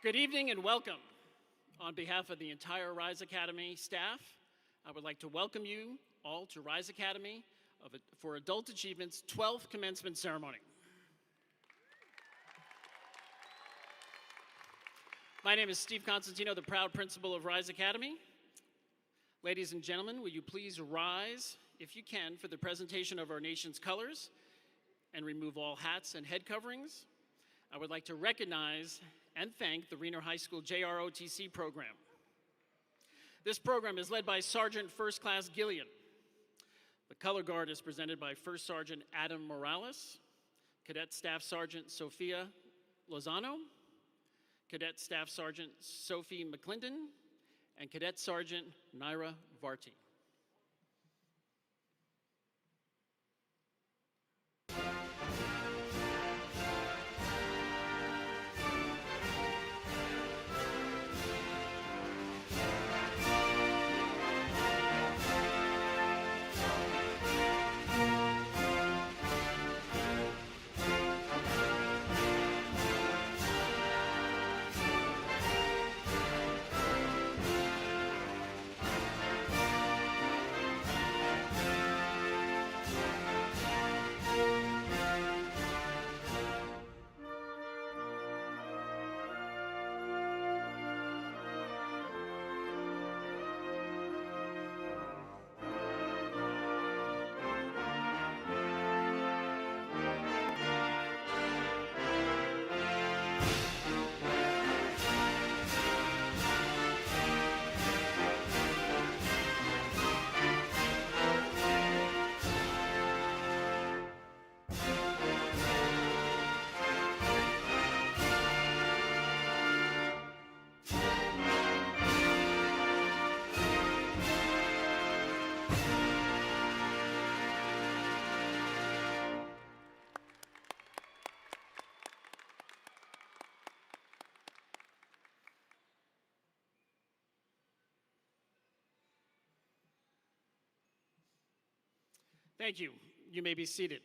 Good evening and welcome. On behalf of the entire RiSE Academy staff, I would like to welcome you all to RiSE Academy for Adult Achievement's 12th commencement ceremony. My name is Steve Constantino, the proud principal of RiSE Academy. Ladies and gentlemen, will you please rise, if you can, for the presentation of our nation's colors and remove all hats and head coverings. I would like to recognize and thank the Reno High School JROTC program. This program is led by Sergeant First Class Gillian. The color guard is presented by First Sergeant Adam Morales, Cadet Staff Sergeant Sophia Lozano, Cadet Staff Sergeant Sophie McClendon, and Cadet Sergeant Naira Varti. Thank you. You may be seated.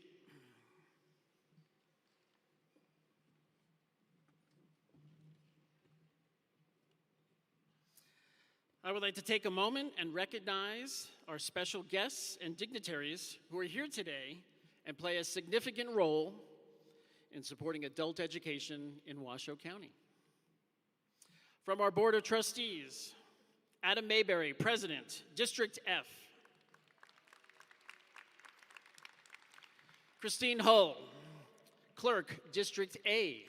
I would like to take a moment and recognize our special guests and dignitaries who are here today and play a significant role in supporting adult education in Washoe County. From our Board of Trustees, Adam Mayberry, President, District F. Christine Hull, Clerk, District A.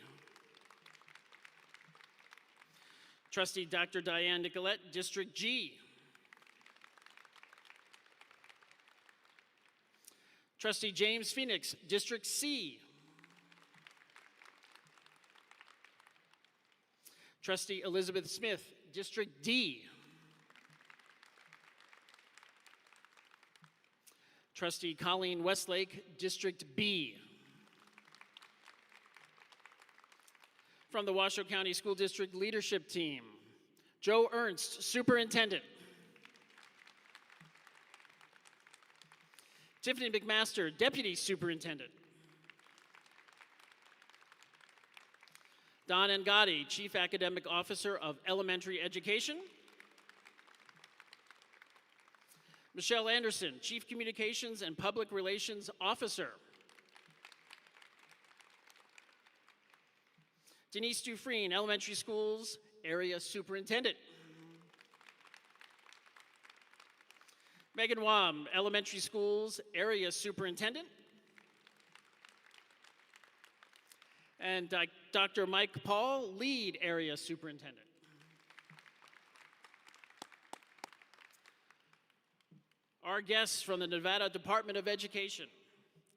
Trustee Dr. Diane Nicolette, District G. Trustee James Phoenix, District C. Trustee Elizabeth Smith, District D. Trustee Colleen Westlake, District B. From the Washoe County School District Leadership Team, Joe Ernst, Superintendent. Tiffany McMaster, Deputy Superintendent. Don Ngadi, Chief Academic Officer of Elementary Education. Michelle Anderson, Chief Communications and Public Relations Officer. Denise Dufresne, Elementary Schools Area Superintendent. Megan Wam, Elementary Schools Area Superintendent. And Dr. Mike Paul, Lead Area Superintendent. Our guests from the Nevada Department of Education,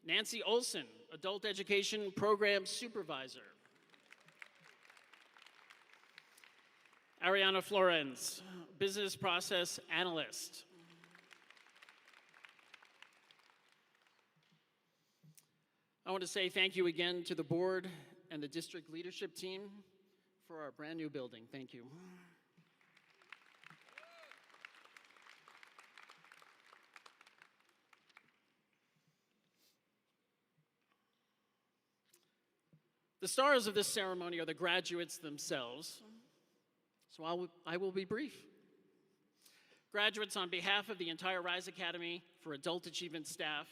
Nancy Olson, Adult Education Program Supervisor. Ariana Florence, Business Process Analyst. I want to say thank you again to the board and the district leadership team for our brand new building. Thank you. The stars of this ceremony are the graduates themselves, so I will be brief. Graduates, on behalf of the entire RiSE Academy for Adult Achievement staff,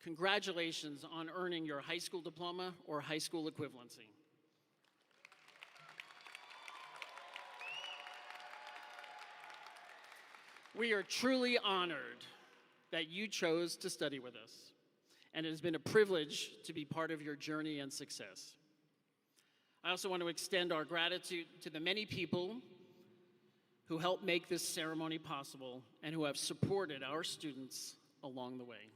congratulations on earning your high school diploma or high school equivalency. We are truly honored that you chose to study with us, and it has been a privilege to be part of your journey and success. I also want to extend our gratitude to the many people who helped make this ceremony possible and who have supported our students along the way.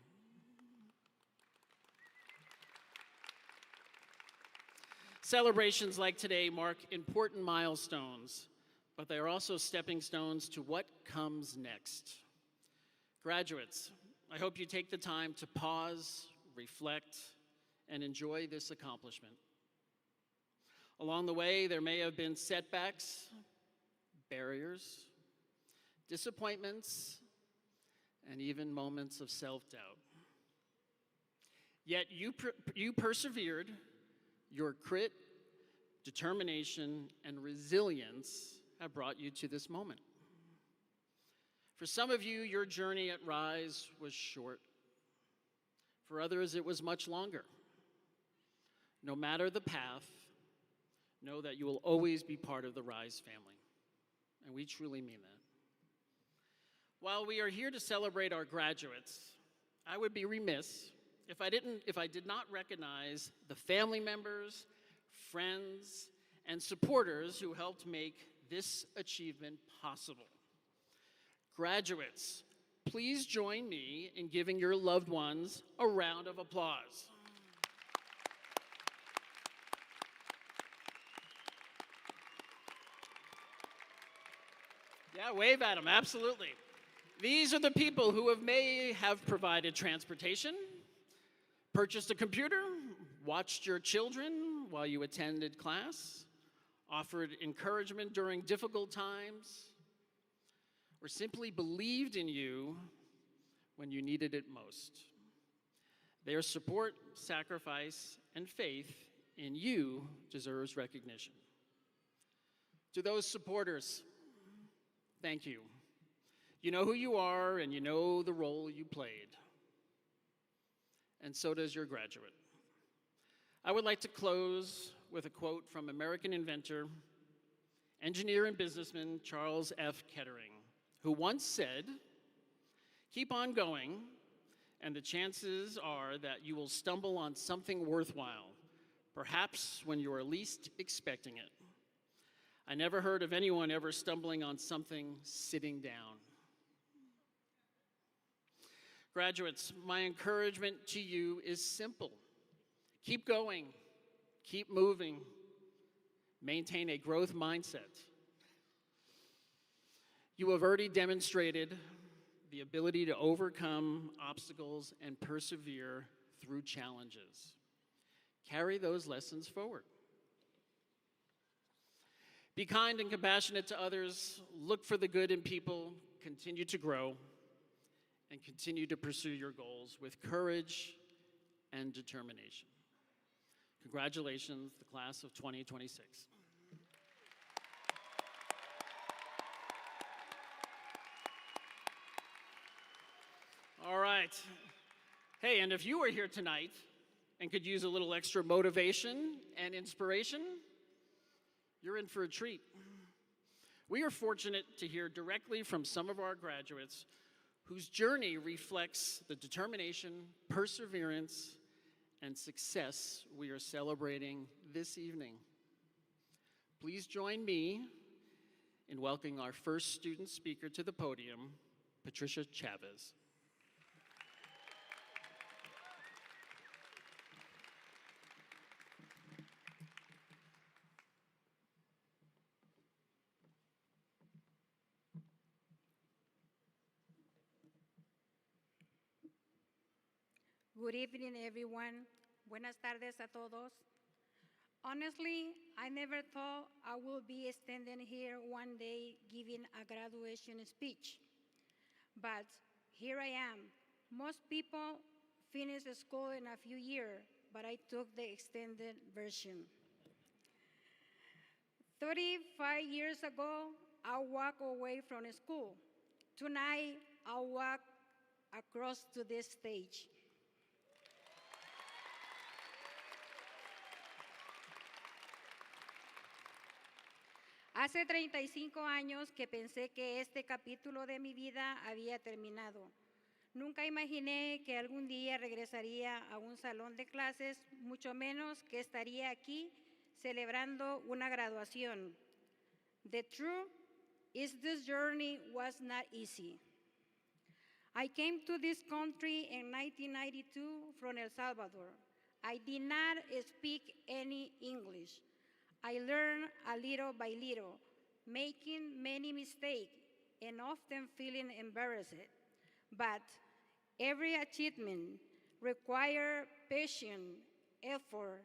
Celebrations like today mark important milestones, but they are also stepping stones to what comes next. Graduates, I hope you take the time to pause, reflect, and enjoy this accomplishment. Along the way, there may have been setbacks, barriers, disappointments, and even moments of self-doubt. Yet you persevered. Your grit, determination, and resilience have brought you to this moment. For some of you, your journey at RiSE was short. For others, it was much longer. No matter the path, know that you will always be part of the RiSE family. And we truly mean that. While we are here to celebrate our graduates, I would be remiss if I did not recognize the family members, friends, and supporters who helped make this achievement possible. Graduates, please join me in giving your loved ones a round of applause. Yeah, wave at them, absolutely. These are the people who may have provided transportation, purchased a computer, watched your children while you attended class, offered encouragement during difficult times, or simply believed in you when you needed it most. Their support, sacrifice, and faith in you deserves recognition. To those supporters, thank you. You know who you are and you know the role you played. And so does your graduate. I would like to close with a quote from American inventor, engineer, and businessman Charles F. Kettering, who once said, "Keep on going, and the chances are that you will stumble on something worthwhile, perhaps when you are least expecting it." I never heard of anyone ever stumbling on something sitting down. Graduates, my encouragement to you is simple. Keep going, keep moving, maintain a growth mindset. You have already demonstrated the ability to overcome obstacles and persevere through challenges. Carry those lessons forward. Be kind and compassionate to others, look for the good in people, continue to grow, and continue to pursue your goals with courage and determination. Congratulations, the class of 2026. All right. Hey, and if you were here tonight and could use a little extra motivation and inspiration, you're in for a treat. We are fortunate to hear directly from some of our graduates whose journey reflects the determination, perseverance, and success we are celebrating this evening. Please join me in welcoming our first student speaker to the podium, Patricia Chavez. Good evening, everyone. Buenas tardes a todos. Honestly, I never thought I would be standing here one day giving a graduation speech. But here I am. Most people finish school in a few years, but I took the extended version. 35 years ago, I'll walk away from school. Tonight, I'll walk across to this stage. Hace 35 años que pensé que este capítulo de mi vida había terminado. Nunca imaginé que algún día regresaría a un salón de clases, mucho menos que estaría aquí celebrando una graduación. The truth is this journey was not easy. I came to this country in 1992 from El Salvador. I did not speak any English. I learned a little by little, making many mistakes and often feeling embarrassed. But every achievement requires patience, effort,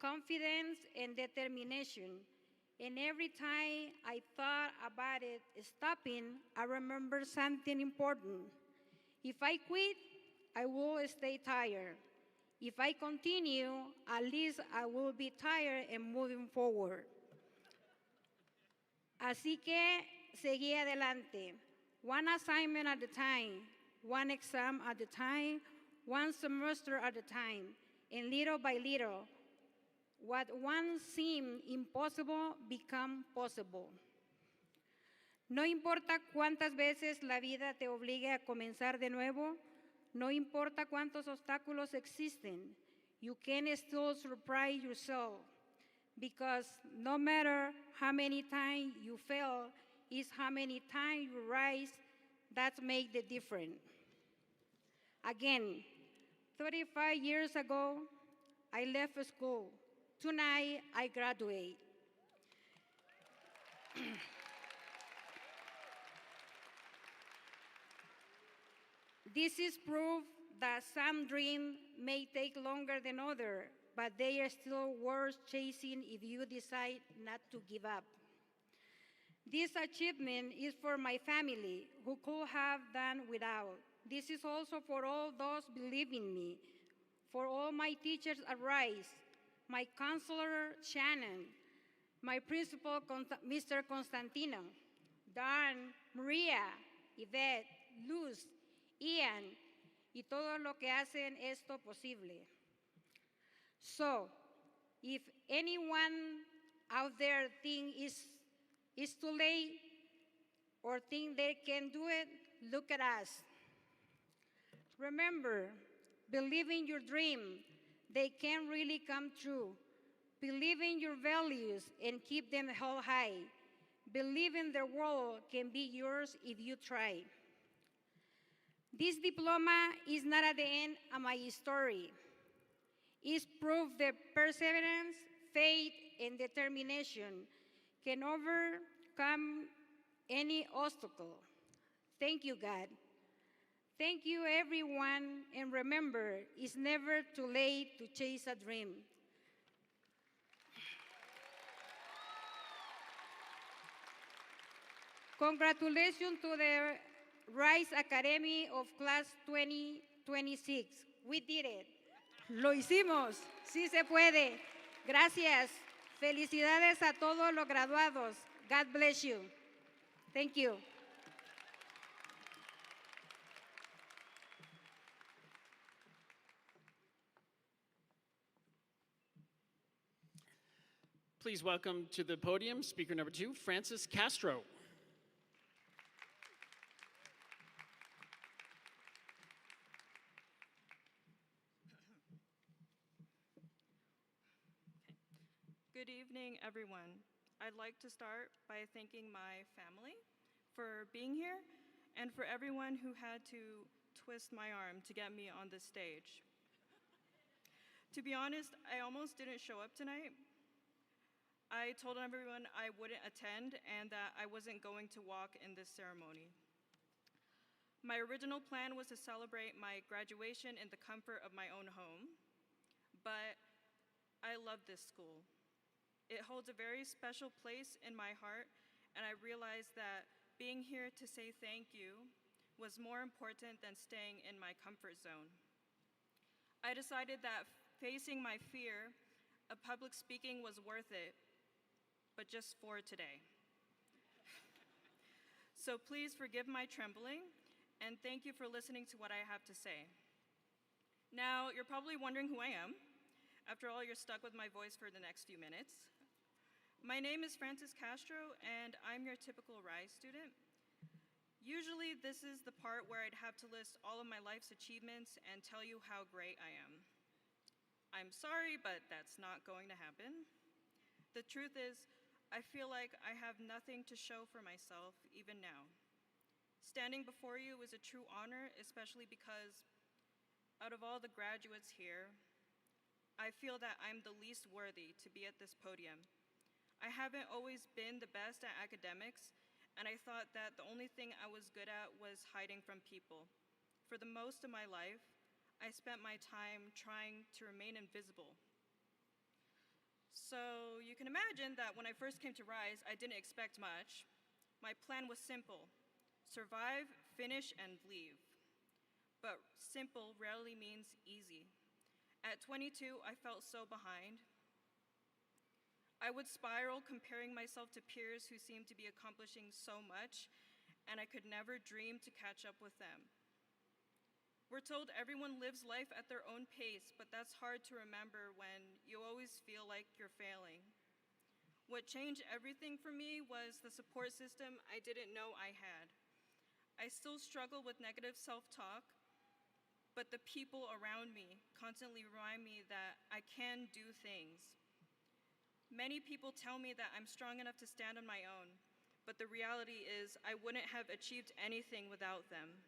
confidence, and determination. And every time I thought about it stopping, I remember something important. If I quit, I will stay tired. If I continue, at least I will be tired and moving forward. Así que seguí adelante, one assignment at a time, one exam at a time, one semester at a time, and little by little, what once seemed impossible became possible. No importa cuántas veces la vida te obligue a comenzar de nuevo, no importa cuántos obstáculos existen, you can still surprise yourself, because no matter how many times you fail, is how many times you rise that make the difference. Again, 35 years ago, I left school. Tonight, I graduate. This is proof that some dreams may take longer than others, but they are still worth chasing if you decide not to give up. This achievement is for my family, who could have done without. This is also for all those believing me, for all my teachers at RiSE, my counselor, Shannon, my principal, Mr. Constantino, Don, Maria, Yvette, Luz, Ian, y todo lo que hacen esto posible. So, if anyone out there think it's too late or think they can do it, look at us. Remember, believe in your dream. They can really come true. Believe in your values and keep them held high. Believe in the world can be yours if you try. This diploma is not at the end of my story. It's proof that perseverance, faith, and determination can overcome any obstacle. Thank you, God. Thank you, everyone, and remember, it's never too late to chase a dream. Congratulations to the RiSE Academy of Class 2026. We did it. Lo hicimos. Sí se puede. Gracias. Felicidades a todos los graduados. God bless you. Thank you. Please welcome to the podium speaker number 2, Francis Castro. Good evening, everyone. I'd like to start by thanking my family for being here and for everyone who had to twist my arm to get me on this stage. To be honest, I almost didn't show up tonight. I told everyone I wouldn't attend and that I wasn't going to walk in this ceremony. My original plan was to celebrate my graduation in the comfort of my own home, but I love this school. It holds a very special place in my heart, and I realized that being here to say thank you was more important than staying in my comfort zone. I decided that facing my fear of public speaking was worth it, but just for today. So please forgive my trembling, and thank you for listening to what I have to say. Now, you're probably wondering who I am. After all, you're stuck with my voice for the next few minutes. My name is Frances Castro, and I'm your typical RiSE student. Usually, this is the part where I'd have to list all of my life's achievements and tell you how great I am. I'm sorry, but that's not going to happen. The truth is, I feel like I have nothing to show for myself, even now. Standing before you is a true honor, especially because out of all the graduates here, I feel that I'm the least worthy to be at this podium. I haven't always been the best at academics, and I thought that the only thing I was good at was hiding from people. For the most of my life, I spent my time trying to remain invisible. So you can imagine that when I first came to RiSE, I didn't expect much. My plan was simple: survive, finish, and leave. But simple rarely means easy. At 22, I felt so behind. I would spiral comparing myself to peers who seemed to be accomplishing so much, and I could never dream to catch up with them. We're told everyone lives life at their own pace, but that's hard to remember when you always feel like you're failing. What changed everything for me was the support system I didn't know I had. I still struggle with negative self-talk, but the people around me constantly remind me that I can do things. Many people tell me that I'm strong enough to stand on my own, but the reality is I wouldn't have achieved anything without them.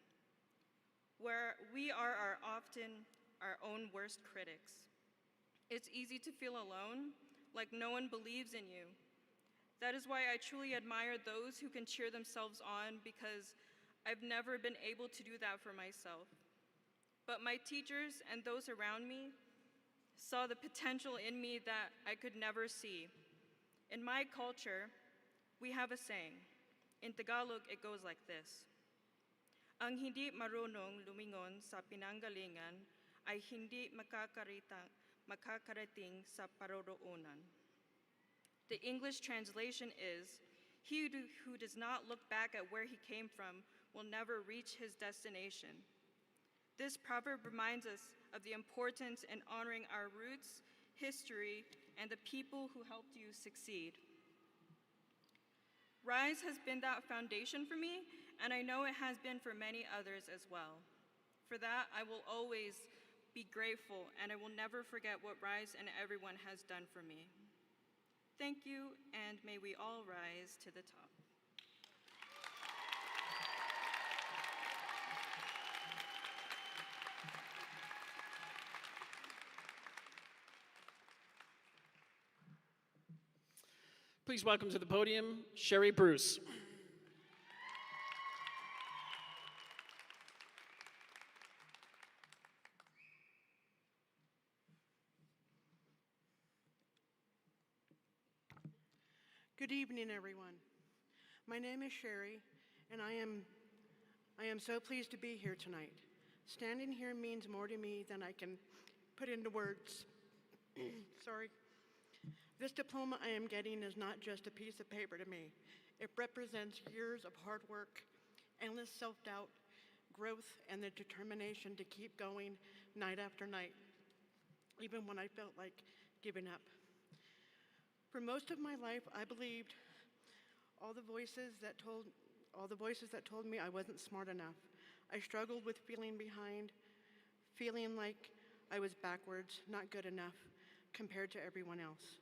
Where we are often our own worst critics. It's easy to feel alone, like no one believes in you. That is why I truly admire those who can cheer themselves on, because I've never been able to do that for myself. But my teachers and those around me saw the potential in me that I could never see. In my culture, we have a saying. In Tagalog, it goes like this: ang hindi marunong lumingon sa pinanggalingan ay hindi makakarating sa paroroonan. The English translation is, he who does not look back at where he came from will never reach his destination. This proverb reminds us of the importance in honoring our roots, history, and the people who helped you succeed. RiSE has been that foundation for me, and I know it has been for many others as well. For that, I will always be grateful, and I will never forget what RiSE and everyone has done for me. Thank you, and may we all rise to the top. Please welcome to the podium, Sherry Bruce. Good evening, everyone. My name is Sherry, and I am so pleased to be here tonight. Standing here means more to me than I can put into words. Sorry. This diploma I am getting is not just a piece of paper to me. It represents years of hard work, endless self-doubt, growth, and the determination to keep going night after night, even when I felt like giving up. For most of my life, I believed all the voices that told me I wasn't smart enough. I struggled with feeling behind, feeling like I was backwards, not good enough compared to everyone else.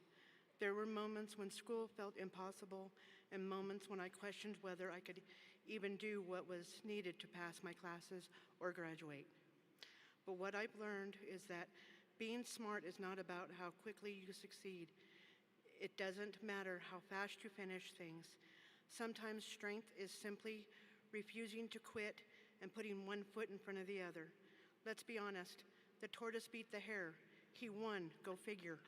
There were moments when school felt impossible and moments when I questioned whether I could even do what was needed to pass my classes or graduate. But what I've learned is that being smart is not about how quickly you succeed. It doesn't matter how fast you finish things. Sometimes strength is simply refusing to quit and putting one foot in front of the other. Let's be honest, the tortoise beat the hare. He won, go figure.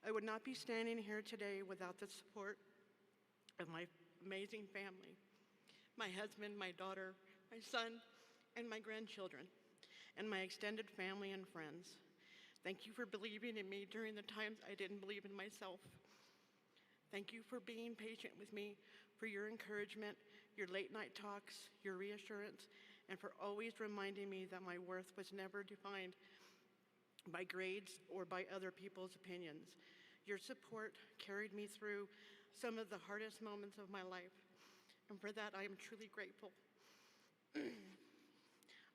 I would not be standing here today without the support of my amazing family, my husband, my daughter, my son, and my grandchildren, and my extended family and friends. Thank you for believing in me during the times I didn't believe in myself. Thank you for being patient with me, for your encouragement, your late night talks, your reassurance, and for always reminding me that my worth was never defined by grades or by other people's opinions. Your support carried me through some of the hardest moments of my life, and for that I am truly grateful.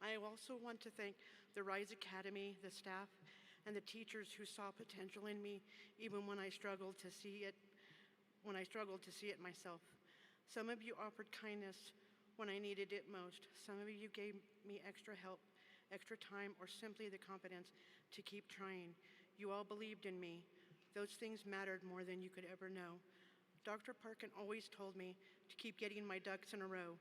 I also want to thank the RiSE Academy, the staff, and the teachers who saw potential in me even when I struggled to see it myself. Some of you offered kindness when I needed it most. Some of you gave me extra help, extra time, or simply the confidence to keep trying. You all believed in me. Those things mattered more than you could ever know. Dr. Parkin always told me to keep getting my ducks in a row.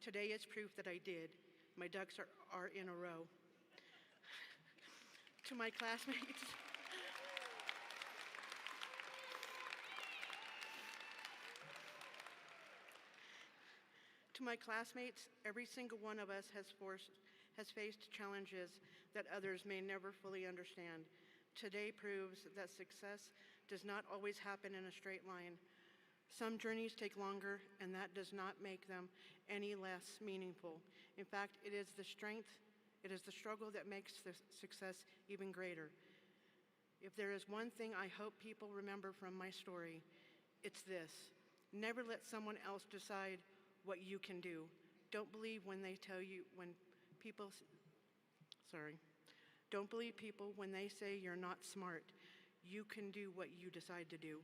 Today is proof that I did. My ducks are in a row. To my classmates, every single one of us has faced challenges that others may never fully understand. Today proves that success does not always happen in a straight line. Some journeys take longer, and that does not make them any less meaningful. In fact, it is the struggle that makes the success even greater. If there is one thing I hope people remember from my story, it's this: never let someone else decide what you can do. Don't believe people when they say you're not smart. You can do what you decide to do.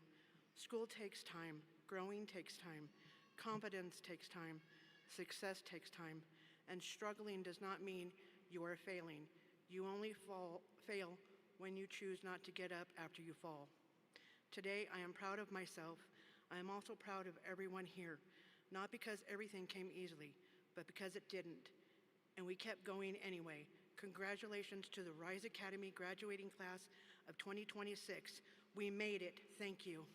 School takes time, growing takes time, confidence takes time, success takes time, and struggling does not mean you are failing. You only fail when you choose not to get up after you fall. Today, I am proud of myself. I am also proud of everyone here, not because everything came easily, but because it didn't, and we kept going anyway. Congratulations to the RiSE Academy graduating class of 2026. We made it. Thank you.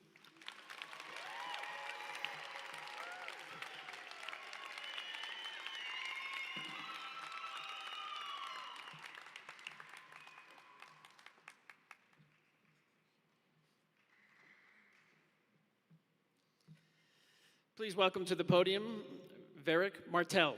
Please welcome to the podium, Varick Martel.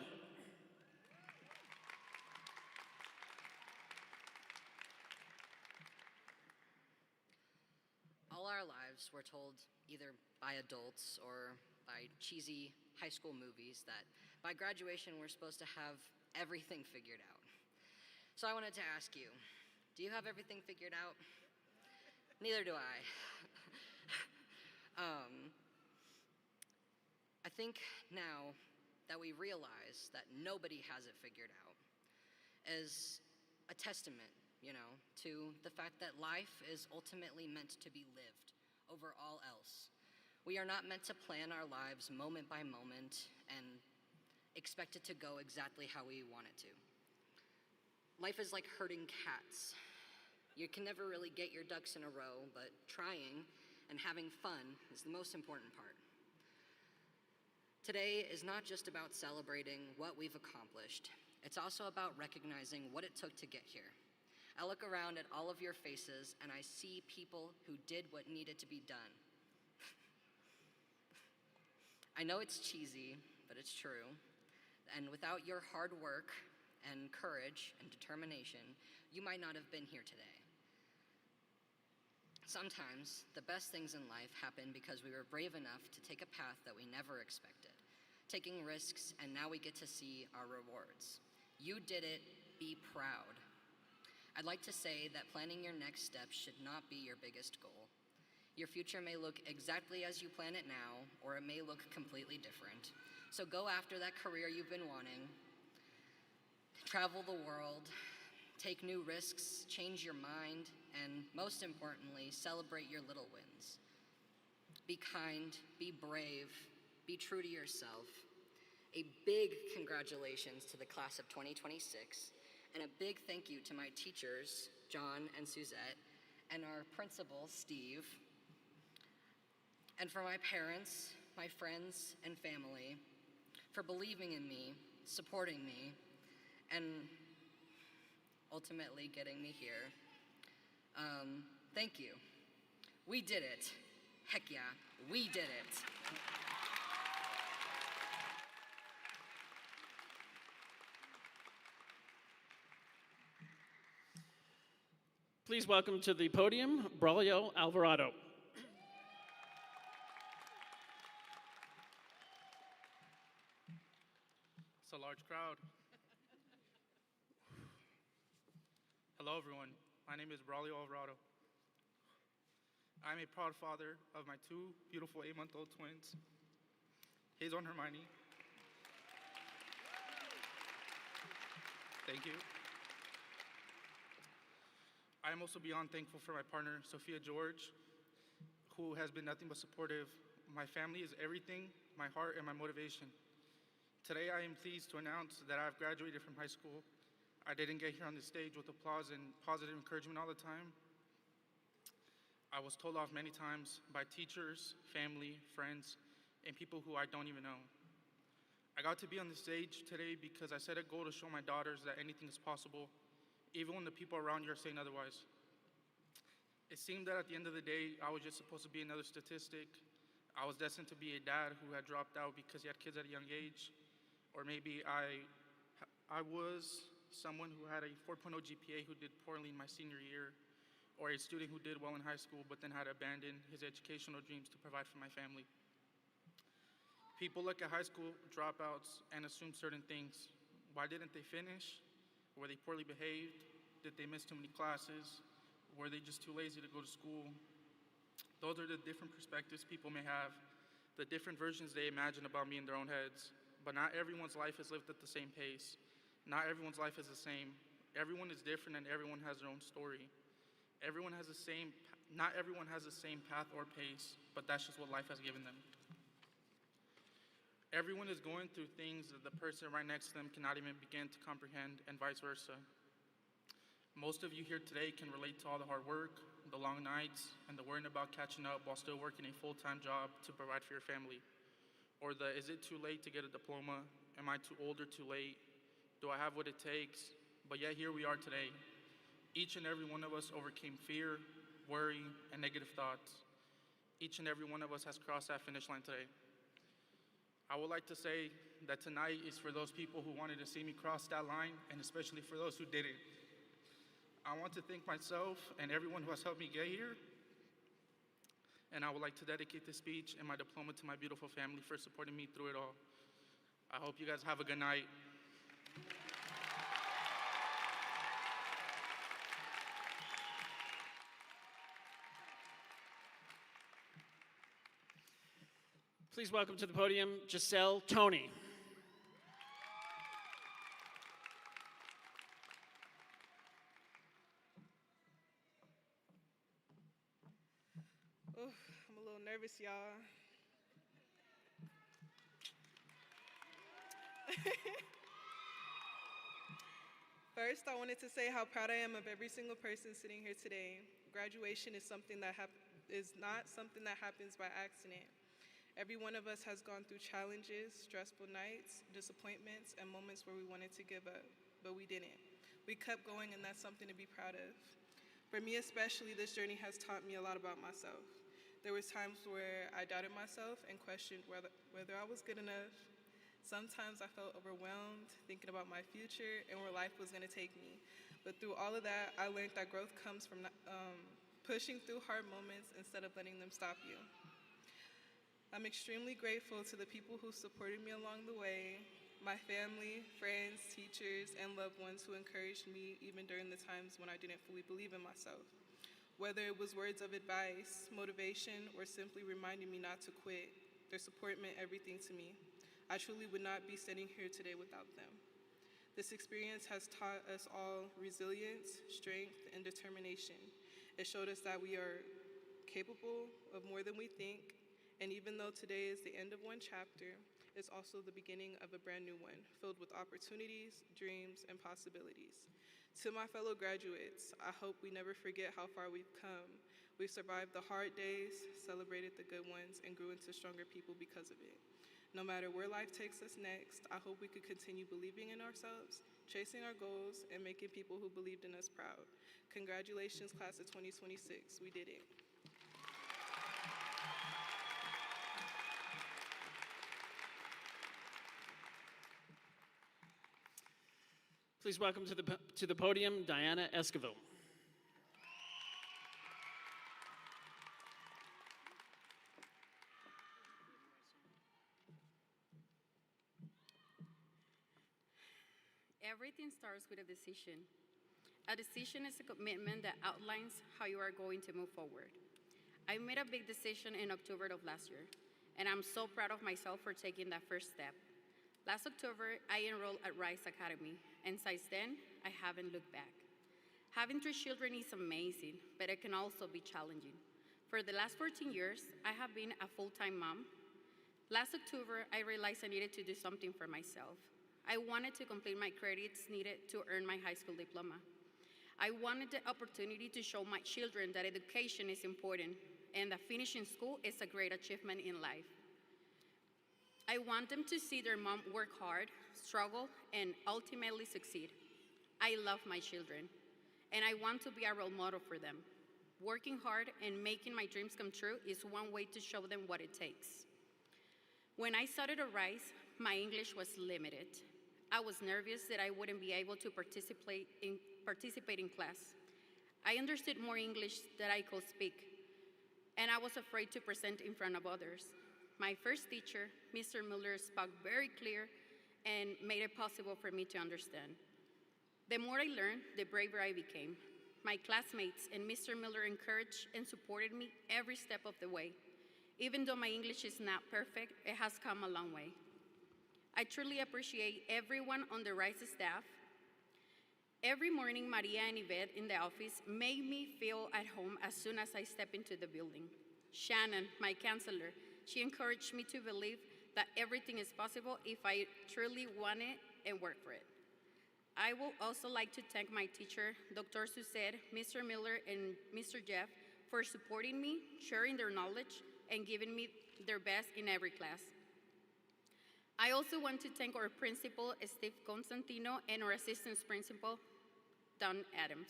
All our lives, we're told either by adults or by cheesy high school movies that by graduation we're supposed to have everything figured out. So I wanted to ask you, do you have everything figured out? Neither do I. I think now that we realize that nobody has it figured out is a testament, to the fact that life is ultimately meant to be lived over all else. We are not meant to plan our lives moment by moment and expect it to go exactly how we want it to. Life is like herding cats. You can never really get your ducks in a row, but trying and having fun is the most important part. Today is not just about celebrating what we've accomplished. It's also about recognizing what it took to get here. I look around at all of your faces and I see people who did what needed to be done. I know it's cheesy, but it's true. And without your hard work and courage and determination, you might not have been here today. Sometimes the best things in life happen because we were brave enough to take a path that we never expected, taking risks, and now we get to see our rewards. You did it, be proud. I'd like to say that planning your next steps should not be your biggest goal. Your future may look exactly as you plan it now, or it may look completely different. So go after that career you've been wanting, travel the world, take new risks, change your mind, and most importantly, celebrate your little wins. Be kind, be brave, be true to yourself. A big congratulations to the class of 2026, and a big thank you to my teachers, John and Suzette, and our principal, Steve, and for my parents, my friends, and family, for believing in me, supporting me, and ultimately getting me here. Thank you. We did it. Heck yeah, we did it. Please welcome to the podium, Braulio Alvarado. It's a large crowd. Hello, everyone. My name is Braulio Alvarado. I'm a proud father of my two beautiful 8-month-old twins, Hazel and Hermione. Thank you. I am also beyond thankful for my partner, Sophia George, who has been nothing but supportive. My family is everything, my heart, and my motivation. Today, I am pleased to announce that I've graduated from high school. I didn't get here on the stage with applause and positive encouragement all the time. I was told off many times by teachers, family, friends, and people who I don't even know. I got to be on the stage today because I set a goal to show my daughters that anything is possible, even when the people around you are saying otherwise. It seemed that at the end of the day, I was just supposed to be another statistic. I was destined to be a dad who had dropped out because he had kids at a young age. Or maybe I was someone who had a 4.0 GPA who did poorly in my senior year, or a student who did well in high school but then had to abandon his educational dreams to provide for my family. People look at high school dropouts and assume certain things. Why didn't they finish? Were they poorly behaved? Did they miss too many classes? Were they just too lazy to go to school? Those are the different perspectives people may have, the different versions they imagine about me in their own heads. But not everyone's life is lived at the same pace. Not everyone's life is the same. Everyone is different and everyone has their own story. Not everyone has the same path or pace, but that's just what life has given them. Everyone is going through things that the person right next to them cannot even begin to comprehend, and vice versa. Most of you here today can relate to all the hard work, the long nights, and the worrying about catching up while still working a full-time job to provide for your family. Or the, is it too late to get a diploma? Am I too old or too late? Do I have what it takes? But yet here we are today. Each and every one of us overcame fear, worry, and negative thoughts. Each and every one of us has crossed that finish line today. I would like to say that tonight is for those people who wanted to see me cross that line, and especially for those who didn't. I want to thank myself and everyone who has helped me get here. And I would like to dedicate this speech and my diploma to my beautiful family for supporting me through it all. I hope you guys have a good night. Please welcome to the podium, Giselle Tony. Oh, I'm a little nervous, y'all. First, I wanted to say how proud I am of every single person sitting here today. Graduation is not something that happens by accident. Every one of us has gone through challenges, stressful nights, disappointments, and moments where we wanted to give up, but we didn't. We kept going, and that's something to be proud of. For me especially, this journey has taught me a lot about myself. There was times where I doubted myself and questioned whether I was good enough. Sometimes I felt overwhelmed, thinking about my future and where life was going to take me. But through all of that, I learned that growth comes from pushing through hard moments instead of letting them stop you. I'm extremely grateful to the people who supported me along the way, my family, friends, teachers, and loved ones who encouraged me even during the times when I didn't fully believe in myself. Whether it was words of advice, motivation, or simply reminding me not to quit, their support meant everything to me. I truly would not be sitting here today without them. This experience has taught us all resilience, strength, and determination. It showed us that we are capable of more than we think, and even though today is the end of one chapter, it's also the beginning of a brand new one, filled with opportunities, dreams, and possibilities. To my fellow graduates, I hope we never forget how far we've come. We've survived the hard days, celebrated the good ones, and grew into stronger people because of it. No matter where life takes us next, I hope we could continue believing in ourselves, chasing our goals, and making people who believed in us proud. Congratulations, class of 2026. We did it. Please welcome to the podium Diana Esquivel. Everything starts with a decision. A decision is a commitment that outlines how you are going to move forward. I made a big decision in October of last year, and I'm so proud of myself for taking that first step. Last October, I enrolled at RiSE Academy, and since then, I haven't looked back. Having 3 children is amazing, but it can also be challenging. For the last 14 years, I have been a full-time mom. Last October, I realized I needed to do something for myself. I wanted to complete my credits needed to earn my high school diploma. I wanted the opportunity to show my children that education is important and that finishing school is a great achievement in life. I want them to see their mom work hard, struggle, and ultimately succeed. I love my children, and I want to be a role model for them. Working hard and making my dreams come true is one way to show them what it takes. When I started at RiSE, my English was limited. I was nervous that I wouldn't be able to participate in class. I understood more English than I could speak, and I was afraid to present in front of others. My first teacher, Mr. Mueller, spoke very clear and made it possible for me to understand. The more I learned, the braver I became. My classmates and Mr. Miller encouraged and supported me every step of the way. Even though my English is not perfect, it has come a long way. I truly appreciate everyone on the RiSE staff. Every morning, Maria and Yvette in the office made me feel at home as soon as I step into the building. Shannon, my counselor, she encouraged me to believe that everything is possible if I truly want it and work for it. I would also like to thank my teacher, Dr. Suzette, Mr. Miller, and Mr. Jeff for supporting me, sharing their knowledge, and giving me their best in every class. I also want to thank our principal, Steve Constantino, and our assistant principal, Don Adams.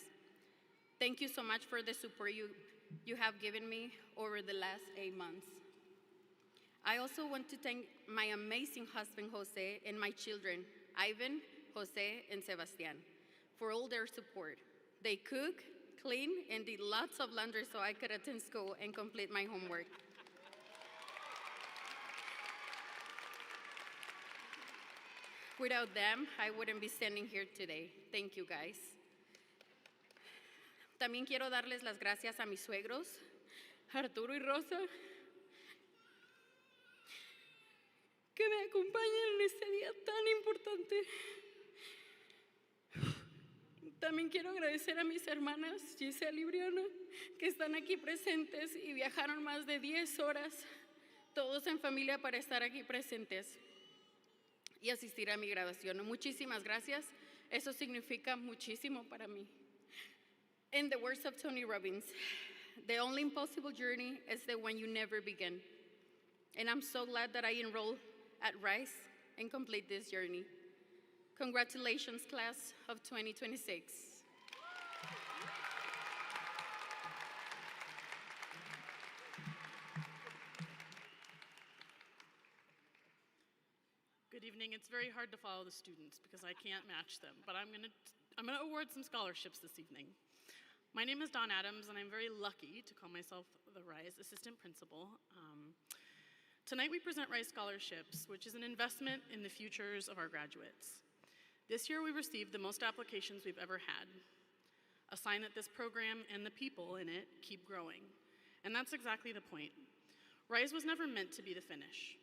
Thank you so much for the support you have given me over the last 8 months. I also want to thank my amazing husband, Jose, and my children, Ivan, Jose, and Sebastian, for all their support. They cook, clean, and did lots of laundry so I could attend school and complete my homework. Without them, I wouldn't be standing here today. Thank you, guys. También quiero darles las gracias a mis suegros, Arturo y Rosa, que me acompañan en este día tan importante. También quiero agradecer a mis hermanas, Giselle y Briana, que están aquí presentes y viajaron más de 10 horas, todos en familia, para estar aquí presentes y asistir a mi graduación. Muchísimas gracias. Eso significa muchísimo para mí. In the words of Tony Robbins, the only impossible journey is the one you never begin. And I'm so glad that I enrolled at RiSE and complete this journey. Congratulations, class of 2026. Good evening. It's very hard to follow the students because I can't match them, but I'm gonna award some scholarships this evening. My name is Dawn Adams, and I'm very lucky to call myself the RiSE Assistant Principal. Tonight we present RiSE Scholarships, which is an investment in the futures of our graduates. This year we received the most applications we've ever had, a sign that this program and the people in it keep growing. And that's exactly the point. RiSE was never meant to be the finish.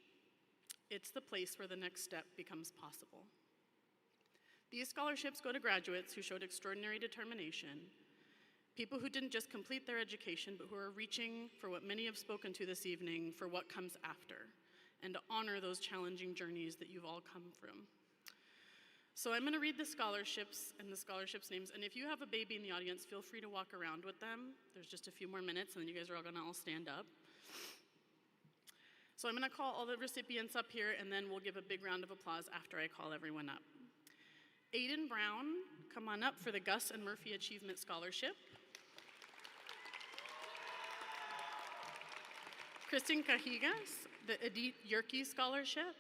It's the place where the next step becomes possible. These scholarships go to graduates who showed extraordinary determination, people who didn't just complete their education, but who are reaching for what many have spoken to this evening, for what comes after, and to honor those challenging journeys that you've all come from. So I'm gonna read the scholarships and the scholarships names, and if you have a baby in the audience, feel free to walk around with them. There's just a few more minutes, and then you guys are all gonna stand up. So I'm gonna call all the recipients up here, and then we'll give a big round of applause after I call everyone up. Aiden Brown, come on up for the Gus and Murphy Achievement Scholarship. Kristen Cajigas, the Edith Yerke Scholarship.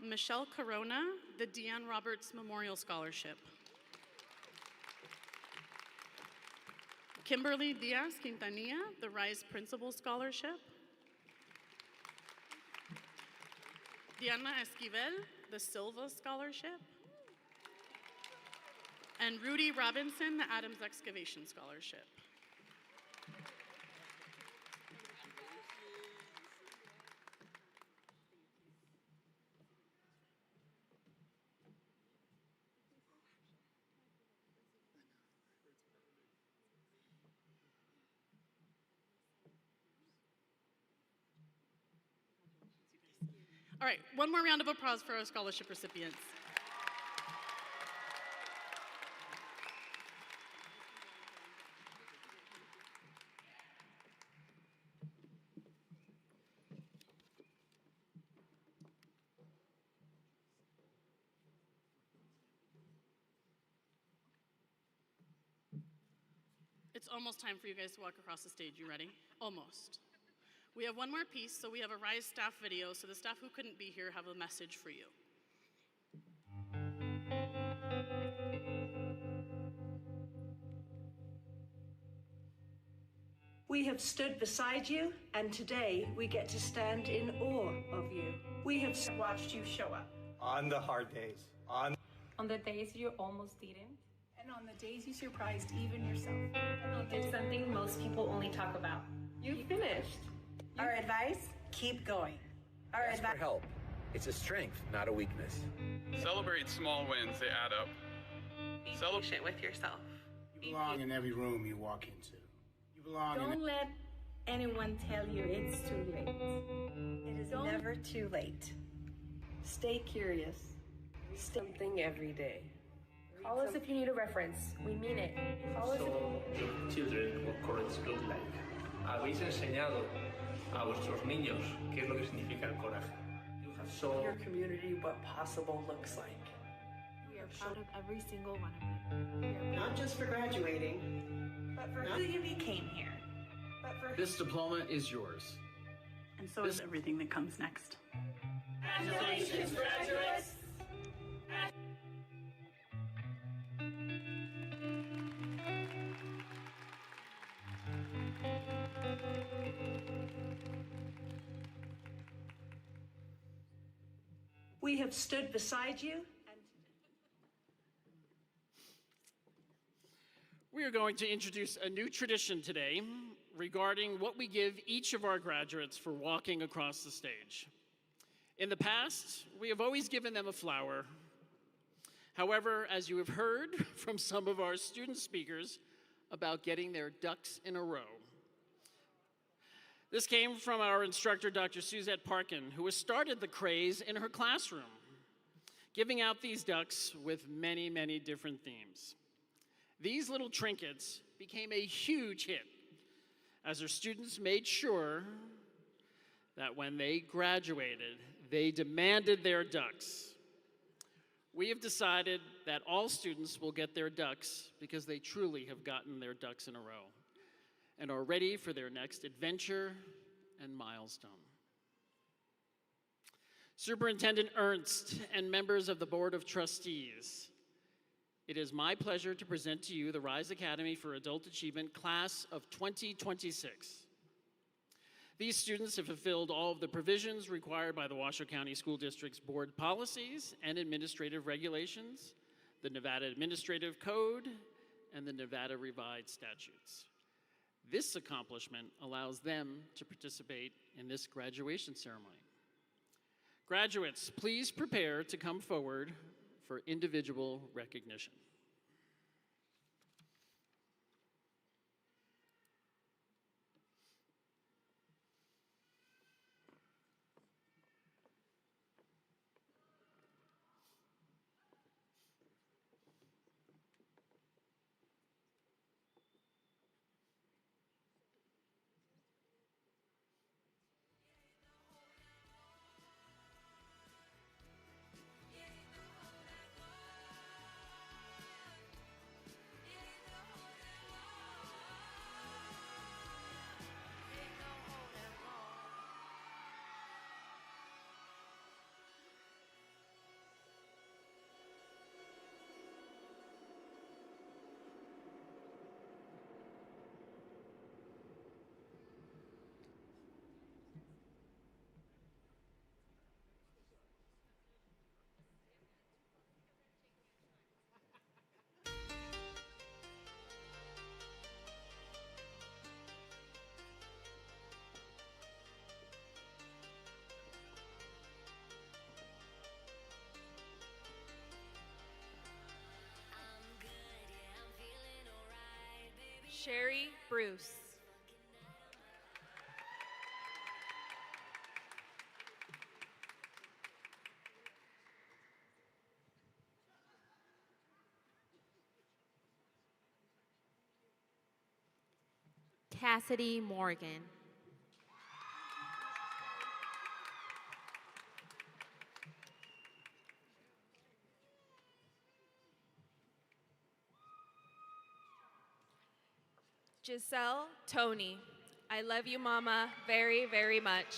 Michelle Corona, the Deanne Roberts Memorial Scholarship. Kimberly Diaz Quintanilla, the RiSE Principal Scholarship. Diana Esquivel, the Silva Scholarship. And Rudy Robinson, the Adams Excavation Scholarship. All right, one more round of applause for our scholarship recipients. It's almost time for you guys to walk across the stage. You ready? Almost. We have one more piece, so we have a RiSE staff video, so the staff who couldn't be here have a message for you. We have stood beside you, and today we get to stand in awe of you. We have watched you show up. On the hard days, on the days you almost didn't, And on the days you surprised even yourself. it's something most people only talk about. You finished. Our advice, keep going. Our Ask for help. It's a strength, not a weakness. Celebrate small wins, they add up. Be patient with yourself. You belong in every room you walk into. You belong Don't let anyone tell you it's too late. It is never too late. Stay curious. Something every day. Call us if you need a reference. We mean it. Call us if Children what courage look like. Habéis enseñado a vuestros niños qué es lo que significa el coraje. You have shown your community what possible looks like. we are proud of every single one of you. Not just for graduating, but for who you became here. But for This diploma is yours. And so is everything that comes next. Congratulations, graduates! We have stood beside you. We are going to introduce a new tradition today regarding what we give each of our graduates for walking across the stage. In the past, we have always given them a flower. However, as you have heard from some of our student speakers about getting their ducks in a row, this came from our instructor, Dr. Suzette Parkin, who has started the craze in her classroom, giving out these ducks with many, many different themes. These little trinkets became a huge hit as her students made sure that when they graduated, they demanded their ducks. We have decided that all students will get their ducks because they truly have gotten their ducks in a row and are ready for their next adventure and milestone. Superintendent Ernst and members of the Board of Trustees, it is my pleasure to present to you the RiSE Academy for Adult Achievement Class of 2026. These students have fulfilled all of the provisions required by the Washoe County School District's board policies and administrative regulations, the Nevada Administrative Code, and the Nevada Revised Statutes. This accomplishment allows them to participate in this graduation ceremony. Graduates, please prepare to come forward for individual recognition. Bruce. Cassidy Morgan. Giselle Tony. I love you, Mama, very, very much.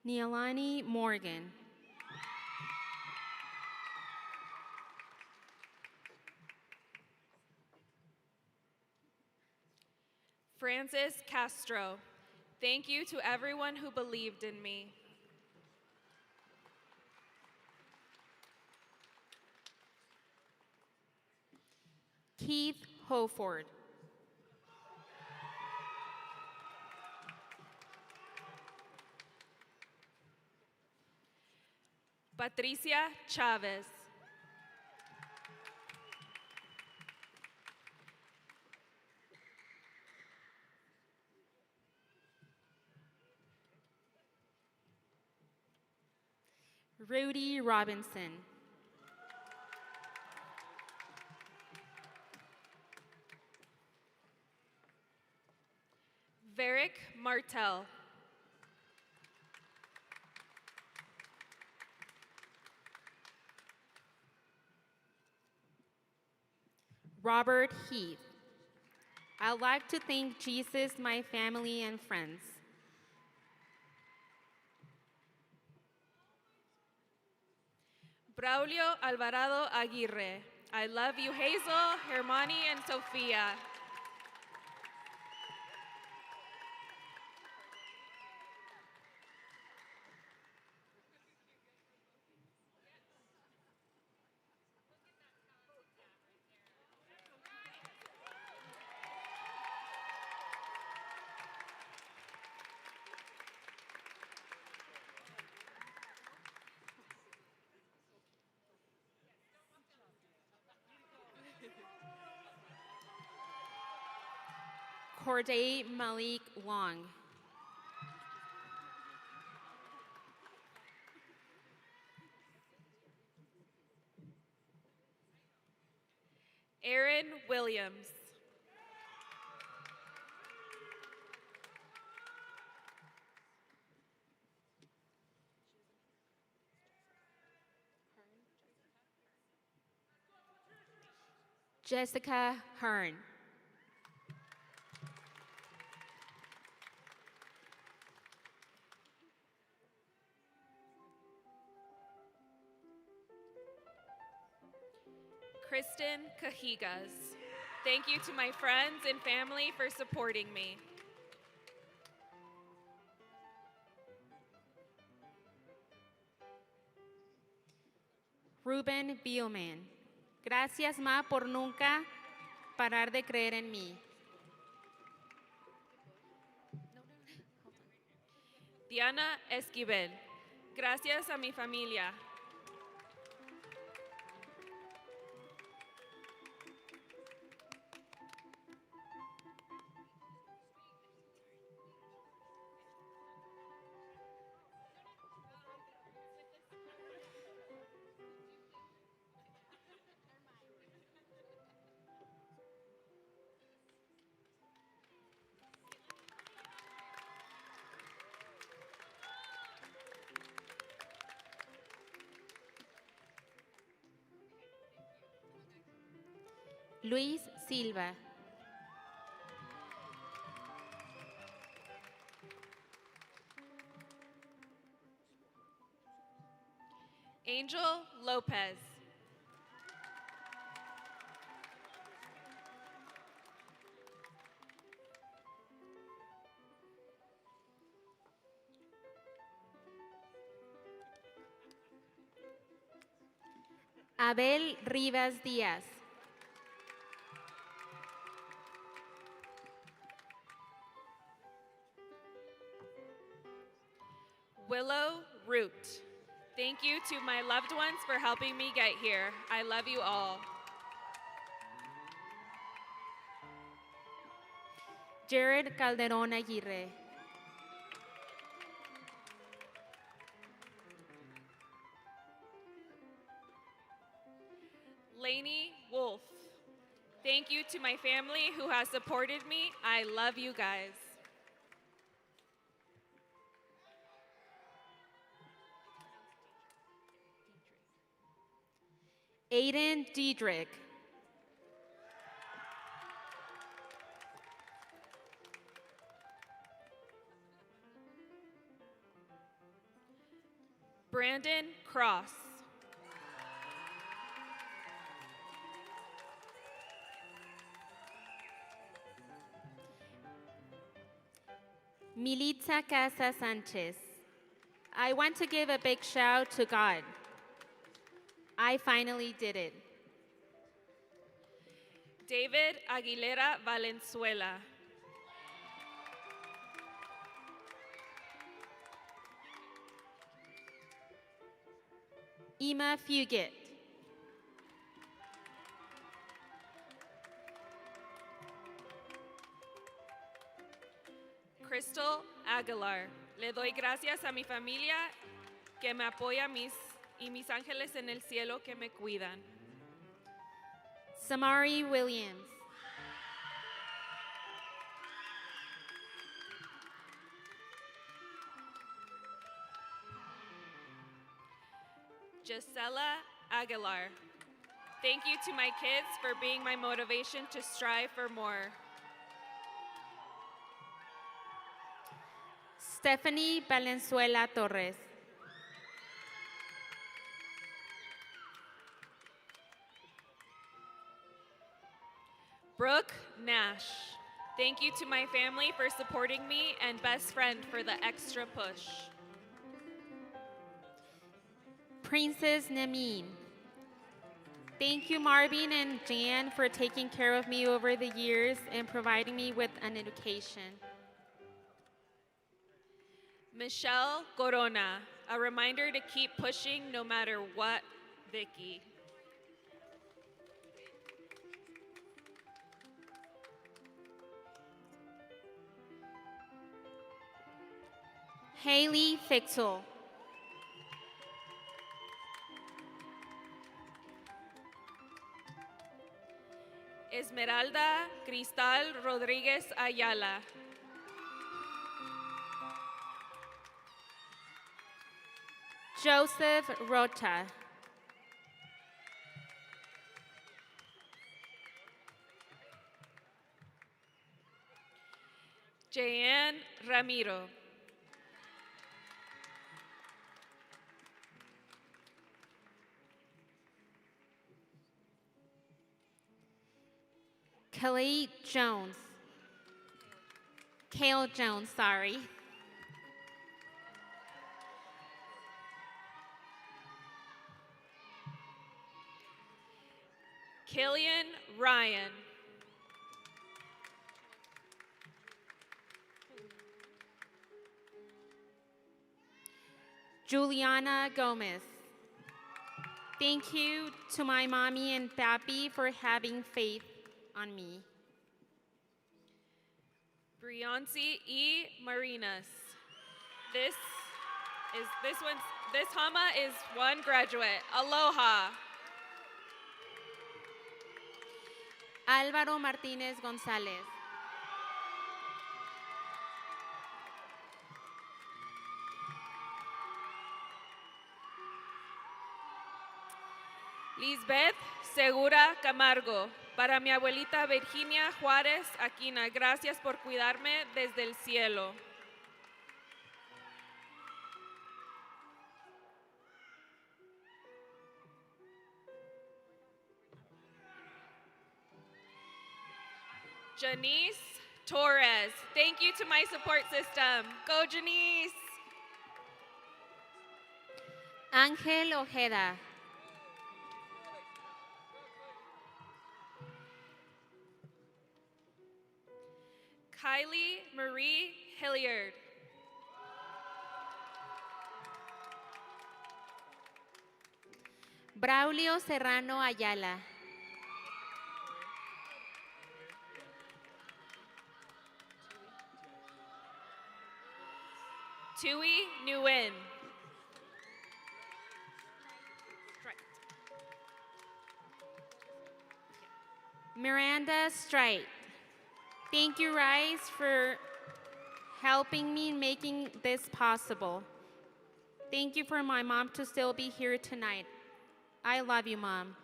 Neilani Morgan. Francis Castro. Thank you to everyone who believed in me. Keith Hoford. Patricia Chavez. Rudy Robinson. Varick Martel. Robert Heath. I'd like to thank Jesus, my family, and friends. Braulio Alvarado Aguirre. I love you, Hazel, Hermione, and Sophia. Corday Malik Long. Aaron Williams. Jessica Hearn. Kristen Cajigas. Thank you to my friends and family for supporting me. Ruben Bioman. Gracias, Ma, por nunca parar de creer en mí. Diana Esquivel. Gracias a mi familia. Luis Silva. Angel Lopez. Abel Rivas Díaz. Willow Root. Thank you to my loved ones for helping me get here. I love you all. Jared Calderon Aguirre. Lainey Wolf. Thank you to my family who has supported me. I love you guys. Aiden Diedrich. Brandon Cross. Militza Casa Sanchez. I want to give a big shout to God. I finally did it. David Aguilera Valenzuela. Ima Fugit. Crystal Aguilar. Le doy gracias a mi familia que me apoya y mis ángeles en el cielo que me cuidan. Samari Williams. Gisela Aguilar. Thank you to my kids for being my motivation to strive for more. Stephanie Valenzuela Torres. Brooke Nash. Thank you to my family for supporting me and best friend for the extra push. Princess Namin. Thank you, Marvin and Jan, for taking care of me over the years and providing me with an education. Michelle Corona. A reminder to keep pushing no matter what, Vicky. Haley Fixel. Esmeralda Cristal Rodríguez Ayala. Joseph Rota. Jeanne Ramiro. Khalid Jones. Kale Jones, sorry. Killian Ryan. Juliana Gomez. Thank you to my mommy and papi for having faith on me. Briancy E. Marinas. This Hama is one graduate. Aloha. Álvaro Martínez González. Lisbeth Segura Camargo. Para mi abuelita Virginia Juárez Aquina, gracias por cuidarme desde el cielo. Janice Torres. Thank you to my support system. Go Janice. Ángel Ojeda. Kylie Marie Hilliard. Braulio Serrano Ayala. Tui Nguyen. Miranda Strite. Thank you, RiSE, for helping me in making this possible. Thank you for my mom to still be here tonight. I love you, Mom.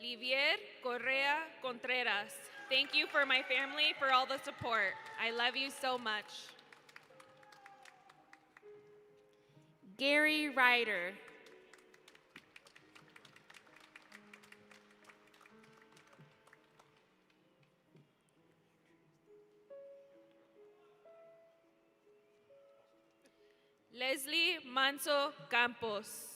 Livier Correa Contreras. Thank you for my family for all the support. I love you so much. Gary Ryder. Leslie Manso Campos.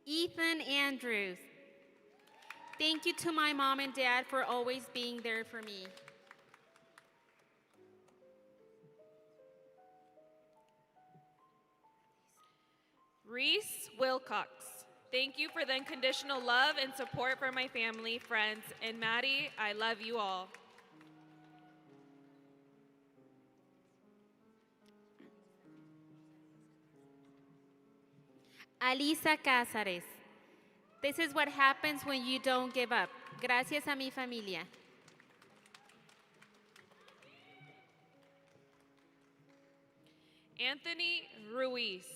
Ethan Andrews. Thank you to my mom and dad for always being there for me. Reese Wilcox. Thank you for the unconditional love and support for my family, friends, and Maddie, I love you all. Alisa Cázares. This is what happens when you don't give up. Gracias a mi familia. Anthony Ruiz.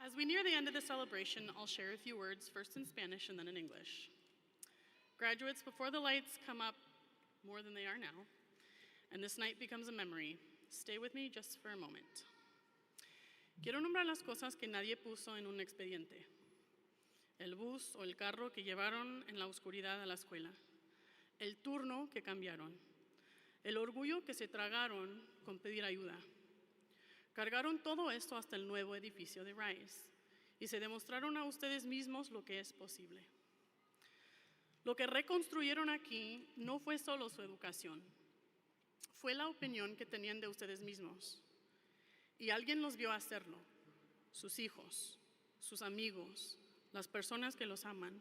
As we near the end of the celebration, I'll share a few words, first in Spanish and then in English. Graduates, before the lights come up more than they are now, and this night becomes a memory, stay with me just for a moment. Quiero nombrar las cosas que nadie puso en un expediente. El bus o el carro que llevaron en la oscuridad a la escuela. El turno que cambiaron. El orgullo que se tragaron con pedir ayuda. Cargaron todo esto hasta el nuevo edificio de RiSE y se demostraron a ustedes mismos lo que es posible. Lo que reconstruyeron aquí no fue solo su educación, fue la opinión que tenían de ustedes mismos. Y alguien los vio hacerlo, sus hijos, sus amigos, las personas que los aman.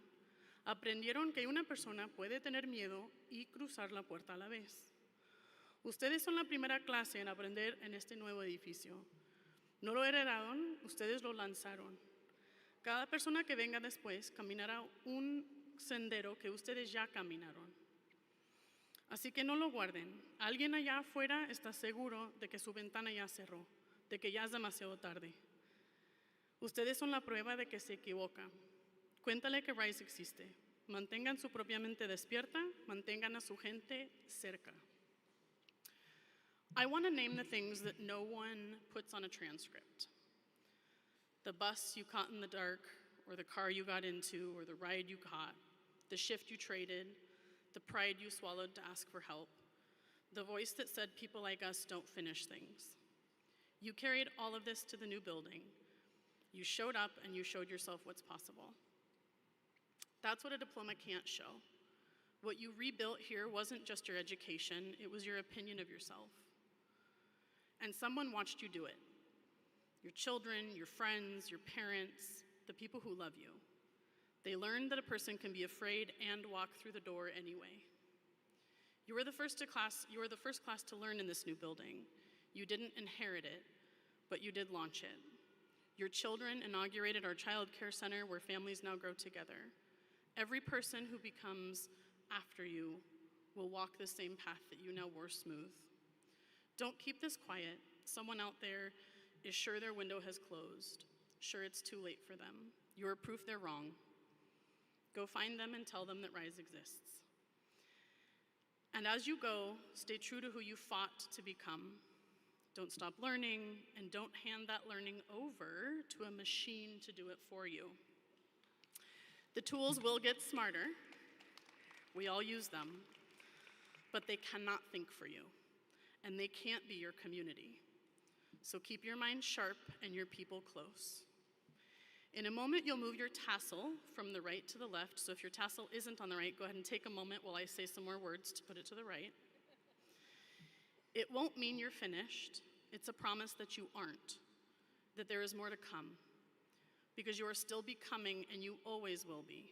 Aprendieron que una persona puede tener miedo y cruzar la puerta a la vez. Ustedes son la primera clase en aprender en este nuevo edificio. No lo heredaron, ustedes lo lanzaron. Cada persona que venga después caminará un sendero que ustedes ya caminaron. Así que no lo guarden. Alguien allá afuera está seguro de que su ventana ya cerró, de que ya es demasiado tarde. Ustedes son la prueba de que se equivoca. Cuéntale que RiSE existe. Mantengan su propia mente despierta, mantengan a su gente cerca. I want to name the things that no one puts on a transcript. The bus you caught in the dark, or the car you got into, or the ride you caught, the shift you traded, the pride you swallowed to ask for help, the voice that said people like us don't finish things. You carried all of this to the new building. You showed up and you showed yourself what's possible. That's what a diploma can't show. What you rebuilt here wasn't just your education, it was your opinion of yourself. And someone watched you do it. Your children, your friends, your parents, the people who love you. They learned that a person can be afraid and walk through the door anyway. You were the first class to learn in this new building. You didn't inherit it, but you did launch it. Your children inaugurated our child care center where families now grow together. Every person who becomes after you will walk the same path that you now wore smooth. Don't keep this quiet. Someone out there is sure their window has closed, sure it's too late for them. You are proof they're wrong. Go find them and tell them that RiSE exists. And as you go, stay true to who you fought to become. Don't stop learning, and don't hand that learning over to a machine to do it for you. The tools will get smarter. We all use them, but they cannot think for you, and they can't be your community. So keep your mind sharp and your people close. In a moment, you'll move your tassel from the right to the left. So if your tassel isn't on the right, go ahead and take a moment while I say some more words to put it to the right. It won't mean you're finished. It's a promise that you aren't, that there is more to come, because you are still becoming and you always will be.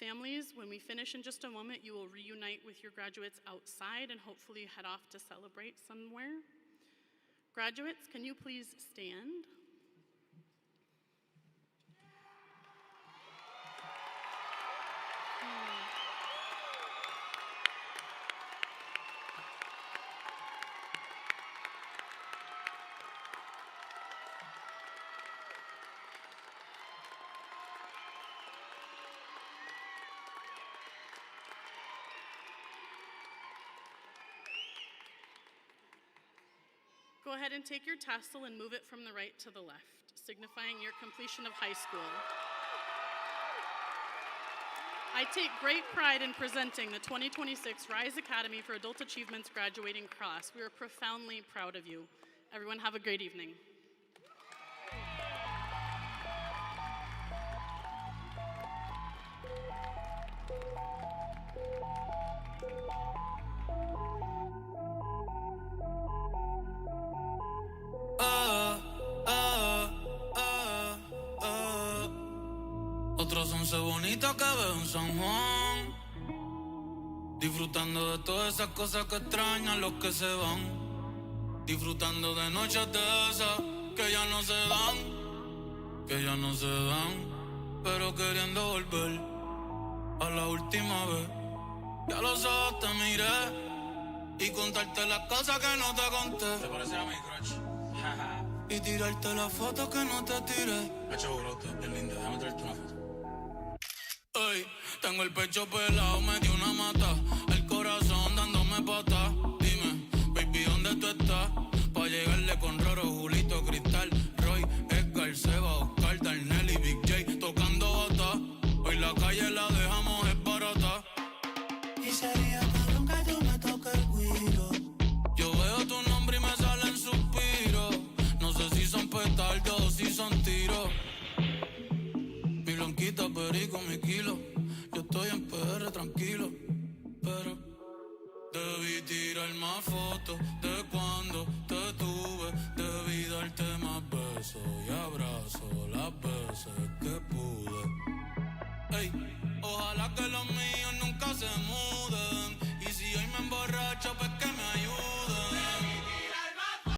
Families, when we finish in just a moment, you will reunite with your graduates outside and hopefully head off to celebrate somewhere. Graduates, can you please stand? Go ahead and take your tassel and move it from the right to the left, signifying your completion of high school. I take great pride in presenting the 2026 RiSE Academy for Adult Achievement's graduating class. We are profoundly proud of you. Everyone have a great evening. Otros 11 bonitos que veo en San Juan, disfrutando de todas esas cosas que extrañan los que se van, disfrutando de noches de esas que ya no se dan, pero queriendo volver a la última vez. Ya los ojos te miré y contarte las cosas que no te conté. Te parece a mi crush. Y tirarte las fotos que no te tiré. Hecho brote, bien linda, déjame traerte una foto. Ey, tengo el pecho pelado, me dio una mata, el corazón dándome patas. Dime, baby, ¿dónde tú estás? Pa' llegarle con Roro, Julito, Cristal, Roy, Edgar, Seba, Oscar, Darnell y Big J tocando bata. Hoy la calle la dejamos es barata. Y sería cabrón que tú me toques el guiro. Yo veo tu nombre y me salen suspiros. No sé si son petardos o si son tiros. Mi blanquita, perico, mi kilo. Yo estoy en PR tranquilo, pero debí tirar más fotos de cuando te tuve. Debí darte más besos y abrazos las veces que pude. Ey, ojalá que lo